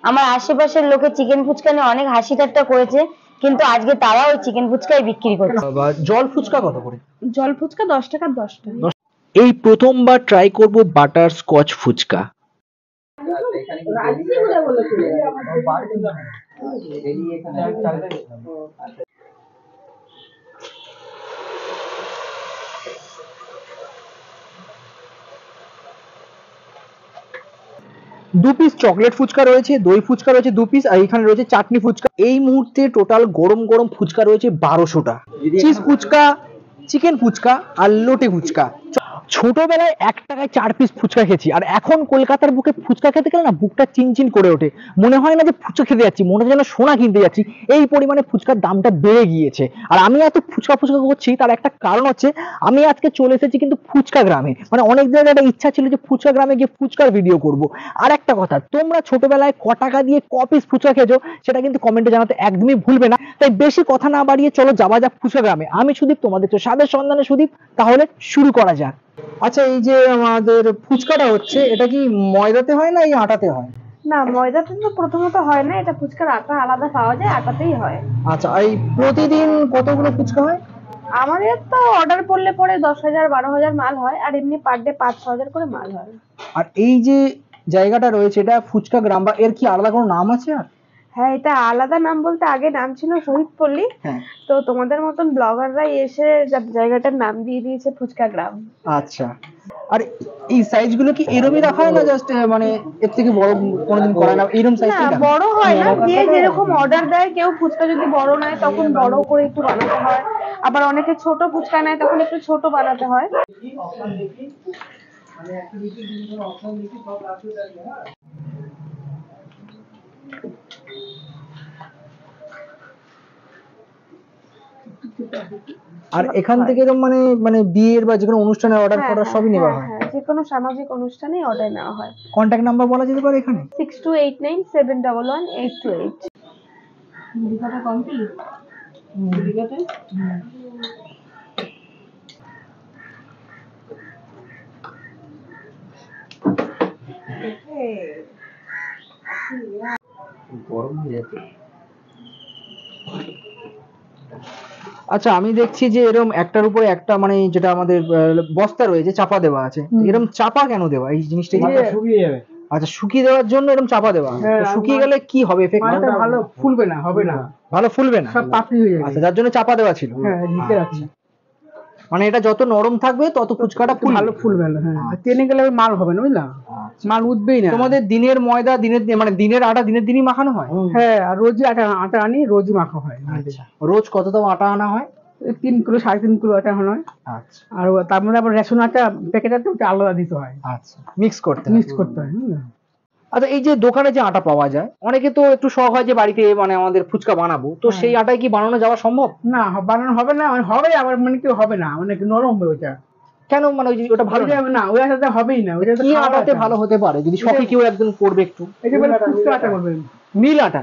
আমার আশেপাশের লোকে চিকেন ফুচকা নিয়ে অনেক হাসি ঠাট্টা করেছে, কিন্তু আজকে তারা ওই চিকেন ফুচকাই বিক্রি করছে। জল ফুচকা কত করে? জল ফুচকা 10 টাকা 10টা। এই প্রথমবার ট্রাই করব বাটার স্কচ ফুচকা। দু পিস চকলেট ফুচকা রয়েছে, দই ফুচকা রয়েছে 2 পিস, আর এখানে রয়েছে চাটনি ফুচকা। এই মুহূর্তে টোটাল গরম গরম ফুচকা রয়েছে 1200টা। চিজ ফুচকা, চিকেন ফুচকা আর লোটে ফুচকা। ছোটবেলায় 1 টাকায় 4 পিস ফুচকা খেয়েছি, আর এখন কলকাতার বুকে ফুচকা খেতে গেলে না বুকটা চিনচিন করে ওঠে। মনে হয় না যে ফুচকা খেতে যাচ্ছি, মনে হয় যেন সোনা কিনতে যাচ্ছি। এই পরিমাণে ফুচকার দামটা বেড়ে গিয়েছে। আর আমি এত ফুচকা করছি তার একটা কারণ হচ্ছে আমি আজকে চলে এসেছি কিন্তু ফুচকা গ্রামে। মানে অনেক জায়গায় একটা ইচ্ছা ছিল যে ফুচকা গ্রামে গিয়ে ফুচকার ভিডিও করব। আর একটা কথা, তোমরা ছোটবেলায় ক টাকা দিয়ে ক পিস ফুচকা খেয়েছো সেটা কিন্তু কমেন্টে জানাতে একদমই ভুলবে না। তাই বেশি কথা না বাড়িয়ে চলো যাওয়া যাক ফুচকা গ্রামে। আমি সুদীপ, তোমাদের তো স্বাদের সন্ধানে সুদীপ। তাহলে শুরু করা যাক। আচ্ছা, এই যে আমাদের ফুচকাটা হচ্ছে, এটা কি ময়দাতে হয় না এই আটাতে হয়? না, ময়দাতে তো প্রথমত হয় না, এটা ফুচকার আটা আলাদা পাওয়া যায়, আটাতেই হয়। আচ্ছা, এই প্রতিদিন কতগুলো ফুচকা হয়? আমাদের তো অর্ডার পড়লে পরে 10,000 12,000 মাল হয়, আর এমনি পার ডে 5-6,000 করে মাল হয়। আর এই যে জায়গাটা রয়েছে এটা ফুচকা গ্রাম, বা এর কি আলাদা কোনো নাম আছে? আর হ্যাঁ, এটা আলাদা নাম বলতে আগে নাম ছিল শহীদ পল্লী। তো তোমাদের মতন ব্লগাররাই এসে জায়গাটার নাম দিয়ে দিয়েছে ফুচকা গ্রাম। আচ্ছা, আর এই সাইজ গুলো কি এরকমই রাখা হয় না, জাস্ট মানে এর থেকে বড় কোনোদিন করা না এরকম সাইজ? না, বড় হয় না, যে যেরকম অর্ডার দেয়। কেউ ফুচকা যদি বড় নেয় তখন বড় করে একটু বানাতে হয়, আবার অনেকে ছোট ফুচকা নেয় তখন একটু ছোট বানাতে হয়। আর এখান থেকে মানে মানে বিয়ের বা যেকোনো অনুষ্ঠানের অর্ডার করা সবই নেওয়া হয়? হ্যাঁ, যে কোনো সামাজিক অনুষ্ঠানে অর্ডার নেওয়া হয়। কন্টাক্ট নাম্বার বলা যেতে পারে এখানে? 6289711828। লিখাটা কমপ্লিট? লিখাটা গরম হয়ে যাচ্ছে। আচ্ছা, আমি দেখছি যে এরকম একটার উপরে একটা, মানে যেটা আমাদের বস্তা রয়েছে চাপা দেওয়া আছে। এরকম চাপা কেন দেওয়া এই জিনিসটা? শুকিয়ে যাবে। আচ্ছা, শুকিয়ে দেওয়ার জন্য এরকম চাপা দেওয়া। শুকিয়ে গেলে কি হবে এফেক্ট? ভালো ফুলবে না, হবে না, ভালো ফুলবে না, সব পাপড়ি হয়ে যাবে। আচ্ছা, যার জন্য চাপা দেওয়া ছিল। হ্যাঁ, নিচে রাখছি। মানে এটা যত নরম থাকবে তত ফুচকাটা ভালো ফুলবে। হ্যাঁ, টেনে গেলে মাল হবে না, বুঝলা? মাল উঠবেই না। তোমাদের দিনের ময়দা মানে দিনের আটা দিনের দিনই মাখানো হয়? হ্যাঁ, আর রোজই আটা আনি, রোজই মাখা হয়। রোজ কত দাম আটা আনা হয়? 3 কিলো 3.5 কিলো আটা আনা হয়। আচ্ছা, আর তার মধ্যে আবার রেশন আটা প্যাকেট আটা ওটা আলাদা দিতে হয়। আচ্ছা, মিক্স করতে হয়। হ্যাঁ। আচ্ছা, এই যে দোকানে যে আটা পাওয়া যায়, অনেকে তো একটু শখ হয় যে বাড়িতে মানে আমাদের ফুচকা বানাবো, তো সেই আটায় কি বানানো যাওয়া সম্ভব? না, বানানো হবে না, হবে আবার মানে কি হবে না, মানে নরম হবে ওটা। কেন? মানে ওটা ভালো যাবে না, ওই আটাতে হবেই না। ওটা কি আটাতে ভালো হতে পারে যদি শখে কেউ একজন করবে একটু? এটা বলে ফুচকা আটা বলবেন। মিল আটা?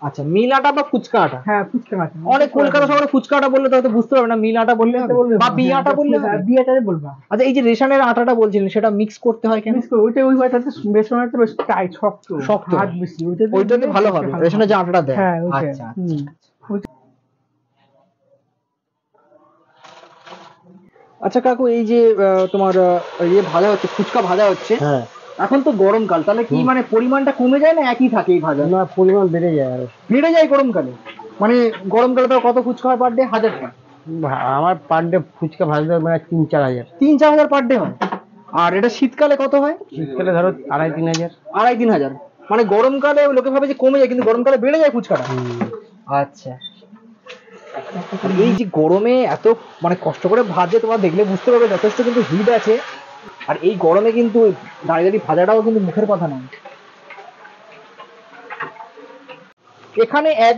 আচ্ছা, মিল আটা বা ফুচকা আটা? হ্যাঁ, ফুচকা আটা। অনেক কলকাতা শহরে ফুচকা আটা বললে তো হয়তো বুঝতে পারবে না, মিল আটা বললে বা বি আটা বললে হবে? বি আটাই বলবা। আচ্ছা, এই যে রেশনের আটাটা বলছিলেন সেটা মিক্স করতে হয় কেন? ওই আটাতে বেসন আটা বেশ টাইট, শক্ত হাত বেশি, ওইটাতে ভালো হবে রেশনের যে আটাটা দেয়। হ্যাঁ, আচ্ছা, আচ্ছা কাকু, এই যে তোমার ইয়ে ভাজা হচ্ছে, ফুচকা ভাজা হচ্ছে, এখন তো গরমকাল, তাহলে কি মানে পরিমাণটা কমে যায় না একই থাকে এই ভাজা? না, পরিমাণ বেড়ে যায়। আর বেড়ে যায় গরমকালে? মানে গরমকালে তো কত ফুচকা হয় পার ডে? 1000টা? আমার পার ডে ফুচকা ভাজতে মানে 3-4 হাজার। 3-4 হাজার পার ডে হয়? আর এটা শীতকালে কত হয়? শীতকালে ধরো 2.5-3 হাজার। 2.5-3 হাজার। মানে গরমকালে লোকে ভাবে যে কমে যায়, কিন্তু গরমকালে বেড়ে যায় ফুচকাটা। আচ্ছা, এই যে গরমে এত মানে কষ্ট করে ভাজে, তোমরা দেখলে বুঝতে পারবে যথেষ্ট কিন্তু হিট আছে। আর এই গরমে কিন্তু দাঁড়িয়ে দাঁড়িয়ে ভাজাটাও কিন্তু মুখের কথা নয়। এখানে এক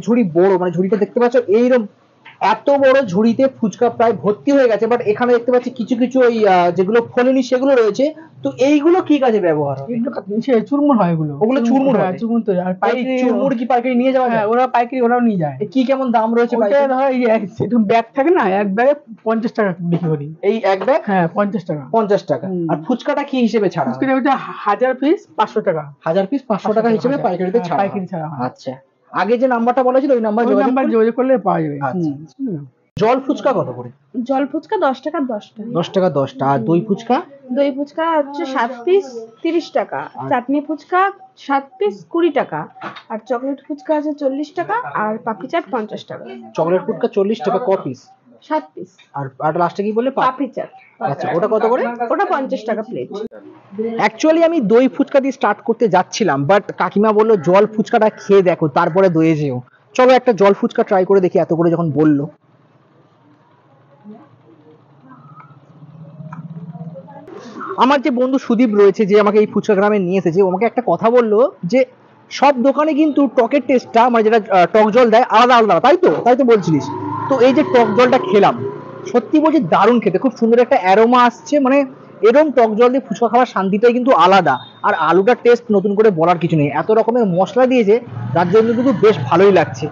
ঝুড়ি বড়, মানে ঝুড়িটা দেখতে পাচ্ছ এইরকম এত বড় ঝুড়িতে ফুচকা প্রায় ভর্তি হয়ে গেছে, বাট এখানে দেখতে পাচ্ছি কিছু কিছু ওই যেগুলো ফোলেনি সেগুলো রয়েছে। তো এইগুলো কি কাজে ব্যবহার হয়? চুরমুর হয় এগুলো, ওগুলো চুরমুর হয়? চুরমুর তৈরি। আর পাইকারি চুরমুর কি পাইকারি নিয়ে যাওয়া যায়? ওরা পাইকারি ওরাও নিয়ে যায়। কি কেমন দাম রয়েছে? ওটা ধর এরকম ব্যাগ থাকে না, এক ব্যাগে 50 টাকা বিক্রি করি। এই এক ব্যাগ? হ্যাঁ 50 টাকা। 50 টাকা। আর ফুচকাটা কি হিসেবে ছাড়া? ফুচকাটা হচ্ছে 1000 পিস 500 টাকা। 1000 পিস 500 টাকা হিসেবে পাইকারিতে ছাড়া? পাইকারি ছাড়া। আচ্ছা, আগে যে নাম্বারটা বলা ছিল ওই নাম্বার যোগাযোগ করলে পাওয়া যাবে। আচ্ছা। জল ফুচকা কত করে? জল ফুচকা 10 টাকা 10টা। 10 টাকা 10টা। আর দই ফুচকা? দই ফুচকা হচ্ছে 7 পিস 30 টাকা, চাটনি ফুচকা 7 পিস 20 টাকা, আর চকলেট ফুচকা আছে 40 টাকা, আর পাপড়ি চাট 50 টাকা। চকলেট ফুচকা 40 টাকা ক পিস? 7 পিস। আর লাস্টে কি বললে? পাপড়ি চাট। আচ্ছা, ওটা কত করে? ওটা 50 টাকা প্লেট। অ্যাকচুয়ালি আমি দই ফুচকা দিয়ে স্টার্ট করতে যাচ্ছিলাম, বাট কাকিমা বললো জল ফুচকাটা খেয়ে দেখো তারপরে দইয়ে যেও। চলো একটা জল ফুচকা ট্রাই করে দেখি, এত করে যখন বললো। আমার যে বন্ধু সুদীপ রয়েছে, যে আমাকে এই ফুচকা গ্রামে নিয়ে এসেছে, ও আমাকে একটা কথা বললো যে সব দোকানে কিন্তু টকের টেস্টটা, মানে যেটা টক জল দেয়, আলাদা আলাদা, তাই তো বলছিলিস। তো এই যে টক জলটা খেলাম, সত্যি বলছি দারুণ খেতে, খুব সুন্দর একটা অ্যারোমা আসছে। মানে এরকম টক জল দিয়ে ফুচকা খাওয়ার শান্তিটাই কিন্তু আলাদা। আর আলুটার টেস্ট নতুন করে বলার কিছু নেই, এত রকমের মশলা দিয়েছে যার জন্য কিন্তু বেশ ভালোই লাগছে।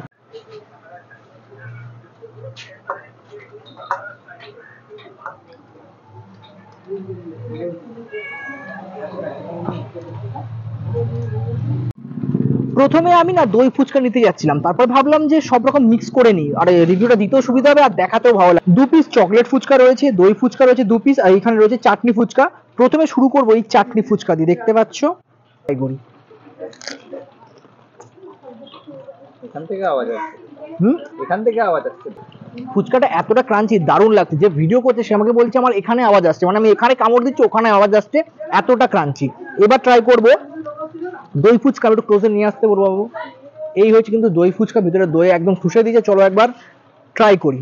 প্রথমে আমি না দই ফুচকা নিতে যাচ্ছিলাম, তারপর ভাবলাম যে সব রকম মিক্স করে নিই, আর রিভিউটা দিতেও সুবিধা হবে আর দেখাতেও ভালো লাগে। 2 পিস চকলেট ফুচকা রয়েছে, দই ফুচকা রয়েছে 2 পিস, আর এখানে রয়েছে চাটনি ফুচকা। প্রথমে শুরু করবো এই চাটনি ফুচকা দিয়ে, দেখতে পাচ্ছ। এখান থেকে আওয়াজ আসছে। ফুচকাটা এতটা ক্রাঞ্চি, দারুণ লাগছে। যে ভিডিও করছে সে আমাকে বলছে আমার এখানে আওয়াজ আসছে, মানে আমি এখানে কামড় দিচ্ছি ওখানে আওয়াজ আসছে, এতটা ক্রাঞ্চি। এবার ট্রাই করবো দই ফুচকা। একটু ক্লোজে নিয়ে আসতে বলবো বাবু। এই হচ্ছে কিন্তু দই ফুচকা, ভিতরে দই একদম শুষে দিয়েছে। চলো একবার ট্রাই করি।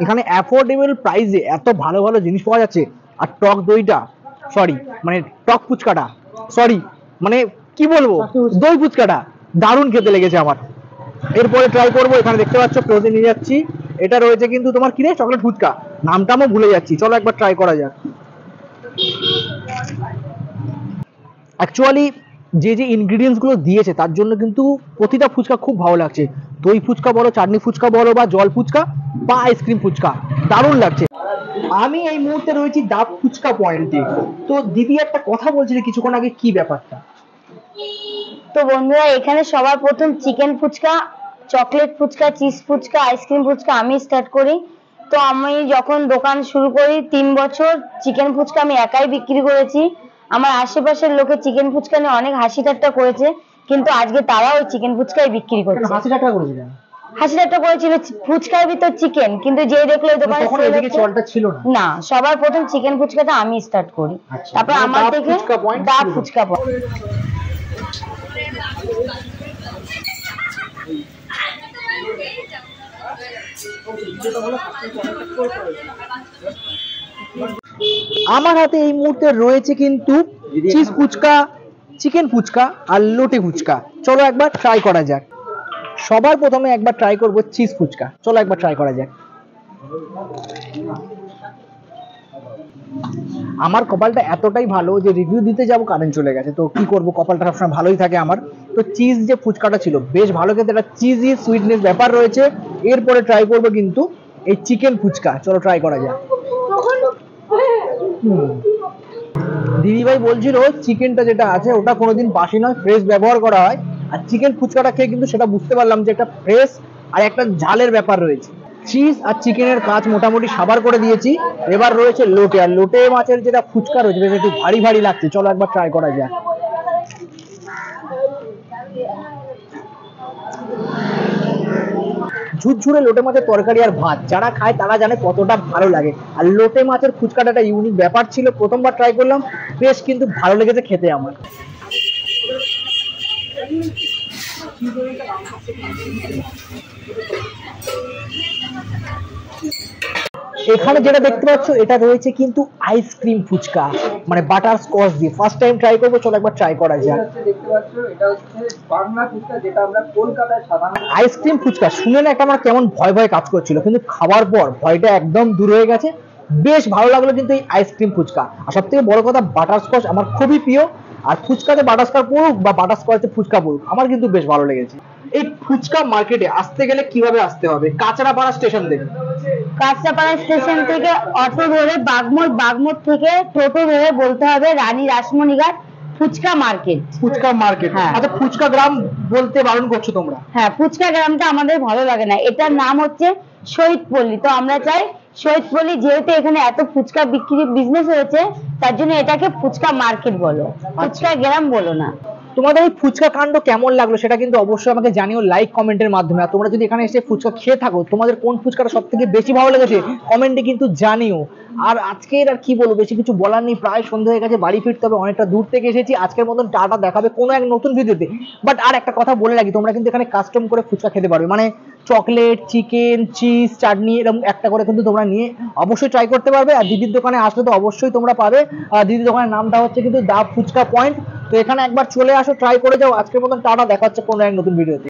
এখানে অ্যাফোর্ডেবল প্রাইসে এত ভালো ভালো জিনিস পাওয়া যাচ্ছে। আর টক দইটা, মানে টক ফুচকাটা, মানে কি বলবো, দই ফুচকাটা দারুণ খেতে লেগেছে আমার। এরপরে ট্রাই করবো, এখানে দেখতে পাচ্ছ ক্লোজে নিয়ে যাচ্ছি। এটা রয়েছে কিন্তু তোমার কি রে, চকলেট ফুচকা, নামটা আমি ভুলে যাচ্ছি। চলো একবার ট্রাই করা যাক। অ্যাকচুয়ালি যে যে ইনগ্রিডিয়েন্টস গুলো দিয়েছে তার জন্য কিন্তু প্রতিটা ফুচকা খুব ভালো লাগছে। দই ফুচকা বলো, চাটনি ফুচকা বলো, বা জল ফুচকা বা আইসক্রিম ফুচকা, দারুণ লাগছে। আমি এই মুহূর্তে রয়েছি ডাব ফুচকা পয়েন্টে। তো দিদি একটা কথা বলছিল কিছুক্ষণ আগে, কি ব্যাপারটা? তো বন্ধুরা, এখানে সবার প্রথম chicken fuchka, chocolate fuchka, cheese fuchka, ice cream fuchka আমি স্টার্ট করি। তো আমি যখন দোকান শুরু করি 3 বছর চিকেন ফুচকা আমি একাই বিক্রি করেছি। আমার আশেপাশের লোকে চিকেন ফুচকা নিয়ে অনেক হাসি ঠাট্টা করেছে, কিন্তু আজকে তারাও ওই চিকেন ফুচকাই বিক্রি করছে। হাসি ঠাট্টা করেছিলেন? হাসি ঠাট্টা করেছিল, ফুচকার ভিতর চিকেন, কিন্তু যে দেখলো ওই দোকানে তখন এদিকে চলটা ছিল না। না, সবার প্রথম চিকেন ফুচকাটা আমি স্টার্ট করি, তারপর আমার থেকে ডাব ফুচকা পয়েন্ট। আমার হাতে এই মুহূর্তে রয়েছে কিন্তু চিজ ফুচকা, চিকেন ফুচকা আর লোটে ফুচকা। চলো একবার ট্রাই করা যাক। সবার প্রথমে একবার ট্রাই করব চিজ ফুচকা। চলো একবার ট্রাই করা যাক। আমার কপালটা এতটাই ভালো যে রিভিউ দিতে যাব কারেন্ট চলে গেছে। তো কি করব, কপালটা সবসময় ভালোই থাকে আমার। তো চিজ যে ফুচকাটা ছিল বেশ ভালো খেতে, একটা চিজি সুইটনেস ব্যাপার রয়েছে। এরপরে ট্রাই করব কিন্তু এই চিকেন ফুচকা। চলো ট্রাই করা যাক। দিদিভাই বলছিল চিকেনটা যেটা আছে ওটা কোনোদিন বাসি নয়, ফ্রেশ ব্যবহার করা হয়। আর চিকেন ফুচকাটা খেয়ে কিন্তু সেটা বুঝতে পারলাম যে একটা ফ্রেশ আর একটা ঝালের ব্যাপার রয়েছে। চিজ আর চিকেনের কাজ মোটামুটি সাবার করে দিয়েছি। এবার রয়েছে লোটে, আর লোটে মাছের যেটা ফুচকা রয়েছে বেশ একটু ভারী ভারী লাগছে। চলো একবার ট্রাই করা যাক। ঝুরঝুরে লোটে মাছের তরকারি আর ভাত যারা খায় তারা জানে কতটা ভালো লাগে। আর লোটে মাছের ফুচকাটা একটা ইউনিক ব্যাপার ছিল, প্রথমবার ট্রাই করলাম, বেশ কিন্তু ভালো লেগেছে খেতে আমার। এখানে যেটা দেখতে পাচ্ছ এটা রয়েছে কিন্তু আইসক্রিম ফুচকা, মানে বাটার স্কচ দিয়ে। ফার্স্ট টাইম ট্রাই করবো, চলো একবার ট্রাই করা যাক। দেখতে পাচ্ছ এটা হচ্ছে বাংলা ফুচকা, যেটা আমরা কলকাতায় সাধারণত আইসক্রিম ফুচকা শুনে না একটা আমার কেমন ভয় ভয় কাজ করছিল, কিন্তু খাওয়ার পর ভয়টা একদম দূর হয়ে গেছে। বেশ ভালো লাগলো কিন্তু এই আইসক্রিম ফুচকা। আর সব থেকে বড় কথা, বাটার স্কচ আমার খুবই প্রিয়। আর ফুচকাতে বাটার স্কচ পড়ুক বা বাটার স্কচে ফুচকা পড়ুক, আমার কিন্তু বেশ ভালো লেগেছে। এই ফুচকা মার্কেটে আসতে গেলে কিভাবে আসতে হবে? কাঁচরাপাড়া স্টেশন থেকে? কাঁচরাপাড়া স্টেশন থেকে অটো ধরে বাগমোড় থেকে টোটো ধরে বলতে হবে রানী রাসমণিঘাট ফুচকা মার্কেট। ফুচকা মার্কেট, হ্যাঁ। আচ্ছা ফুচকা গ্রাম বলতে বারণ করছো তোমরা? হ্যাঁ, ফুচকা গ্রামটা আমাদের ভালো লাগে না, এটার নাম হচ্ছে শহীদপল্লী। তো আমরা চাই শহীদপল্লী, যেহেতু এখানে এত ফুচকা বিক্রি বিজনেস হয়েছে, তার জন্য এটাকে ফুচকা মার্কেট বলো, ফুচকা গ্রাম বলো না। তোমাদের এই ফুচকা কাণ্ড কেমন লাগলো সেটা কিন্তু অবশ্যই আমাকে জানিও লাইক কমেন্টের মাধ্যমে। আর তোমরা যদি এখানে এসে ফুচকা খেয়ে থাকো, তোমাদের কোন ফুচকাটা সব থেকে বেশি ভালো লেগেছে কমেন্টে কিন্তু জানিও। আর আজকের আর কি বলবো, বেশি কিছু বলার নেই, প্রায় সন্ধ্যা হয়ে গেছে, বাড়ি ফিরতে হবে, অনেকটা দূর থেকে এসেছি। আজকের মতন টাটা, দেখাবে কোনো এক নতুন ভিডিওতে। বাট আর একটা কথা বলে রাখি, তোমরা কিন্তু এখানে কাস্টম করে ফুচকা খেতে পারবে, মানে চকলেট, চিকেন, চিজ, চাটনি এরকম একটা করে কিন্তু তোমরা নিয়ে অবশ্যই ট্রাই করতে পারবে। আর দিদির দোকানে আসলে তো অবশ্যই তোমরা পাবে। দিদির দোকানের নামটা হচ্ছে কিন্তু দা ফুচকা পয়েন্ট। তো এখানে একবার চলে আসো, ট্রাই করে যাও। আজকের মতন টাটা, দেখা হচ্ছে কোনো এক নতুন ভিডিওতে।